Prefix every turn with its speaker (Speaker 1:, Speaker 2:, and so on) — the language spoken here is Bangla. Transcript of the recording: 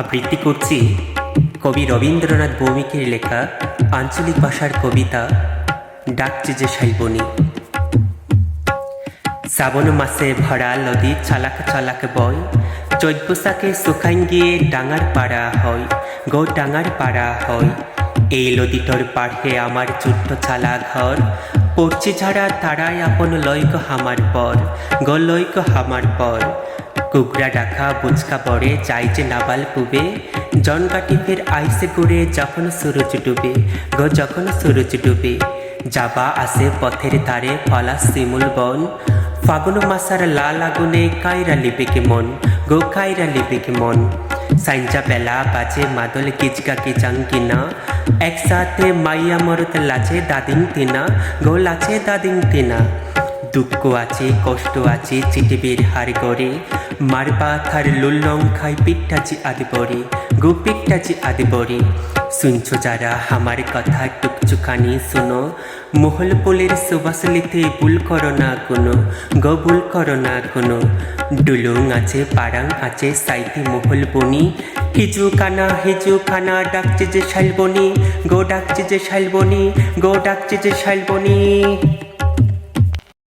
Speaker 1: আবৃত্তি করছি কবি রবীন্দ্রনাথ ভৌমিকের লেখা আঞ্চলিক ভাষার কবিতা ডাকছে যে শাইবনী। শ্রাবণ মাসে ভরা নদী চালাক চালাক বয়, চৈত বৈশাখে শুকাইন গিয়ে ডাঙার পাড়া হয়, গো ডাঙার পাড়া হয়। এই নদীটার পাড়ে আমার ছোট্ট চালা ঘর, পড়ছে ঝাড়া তারাই আপন লৈক হামার পর, গো লৈক হামার পর। কুকরা ডাকা বুচকা পড়ে যাই যে নাবাল পুবে, জনকাটি ফের আইসে ঘুরে যখন সূরজ ডুবে, গো যখন সূরজ ডুবে। যাবা আসে পথের ধারে ফলা শিমুল বন, ফাগুন মাসার লাল আগুনে কায়রা লিবে মন, গো কায়রা লিবে মন। সাইঞ্জা বেলা বাজে মাদল কিচকা কিচাং কিনা, একসাথে মাইয়া মরত লাচে দাদিং তিনা, গো লাচে দাদিং তিনা। দুঃখ আছে কষ্ট আছে চিটিবির হার গড়ে, মারবা থার লুল্লং খাই পিঠটাচি আদি বড়ে, গো পিঠটাচি আদি বড়ে। শুনছো যারা আমার কথা টুকচুকানি শুনো, মহল পোলের সুবাসলিতে ভুল করো না কোনো, গো ভুল করো না কোনো। ডুলুং আছে পারাং আছে সাইতে মহল বনি, হিজু কানা ডাকছে যে শাইলবনি, গো ডাকছে যে শাইলবনি, গো ডাকছে যে শাইলবনি।